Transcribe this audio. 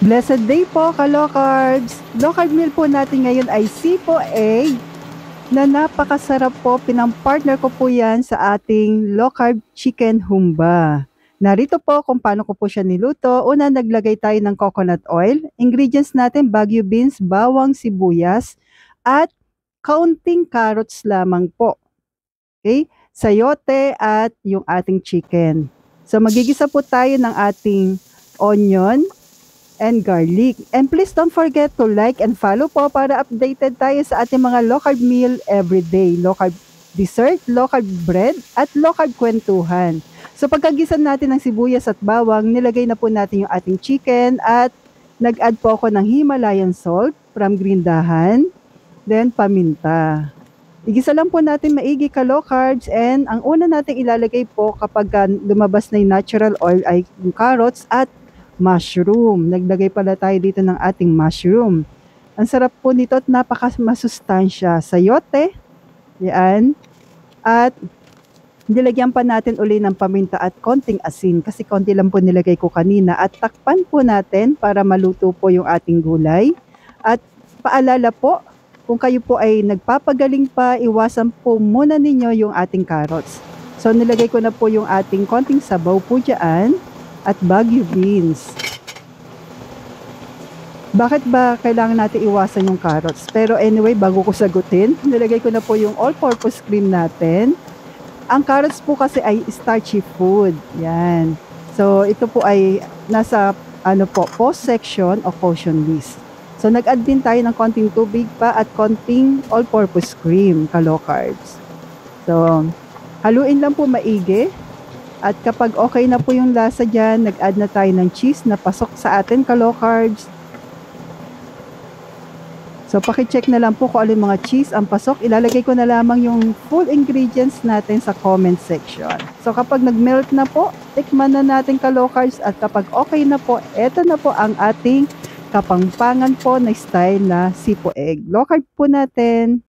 Blessed day po, ka-low carbs! Low carb meal po natin ngayon ay sipo egg na napakasarap po. Pinang-partner ko po yan sa ating low carb chicken humba. Narito po kung paano ko po siya niluto. Una, naglagay tayo ng coconut oil. Ingredients natin, Baguio beans, bawang, sibuyas, at kaunting carrots lamang po. Okay? Sayote at yung ating chicken. So magigisa po tayo ng ating onion and garlic. And please don't forget to like and follow po para updated tayo sa ating mga low carb meal everyday. Low carb dessert, low carb bread, at low carb kwentuhan. So pagkagisan natin ng sibuyas at bawang, nilagay na po natin yung ating chicken at nag-add po ako ng Himalayan salt from Grindahan, then paminta. Igisa lang po natin maigi, ka-low carbs, and ang una nating ilalagay po kapag lumabas na yung natural oil ay yung carrots at mushroom. Naglagay pala tayo dito ng ating mushroom. Ang sarap po nito at napaka-masustansya. Sayote, yan, at nilagyan pa natin uli ng paminta at konting asin kasi konti lang po nilagay ko kanina, at takpan po natin para maluto po yung ating gulay. At paalala po, kung kayo po ay nagpapagaling pa, iwasan po muna ninyo yung ating carrots. So nilagay ko na po yung ating konting sabaw po dyan at Baguio beans. Bakit ba kailangan natin iwasan yung carrots? Pero anyway, bago ko sagutin, nilagay ko na po yung all-purpose cream natin. Ang carrots po kasi ay starchy food. Yan. So ito po ay nasa post section o caution list. So nag-add din tayo ng konting tubig pa at konting all-purpose cream, ka-low carbs. So haluin lang po maigi. At kapag okay na po yung lasa dyan, nag-add na tayo ng cheese na pasok sa atin, ka-low carbs. So pakicheck na lang po kung alin mga cheese ang pasok. Ilalagay ko na lamang yung full ingredients natin sa comment section. So kapag nag-melt na po, tikman na natin, ka-low carbs. At kapag okay na po, eto na po ang ating kapangpangan po na style na sipo egg. Low carb po natin.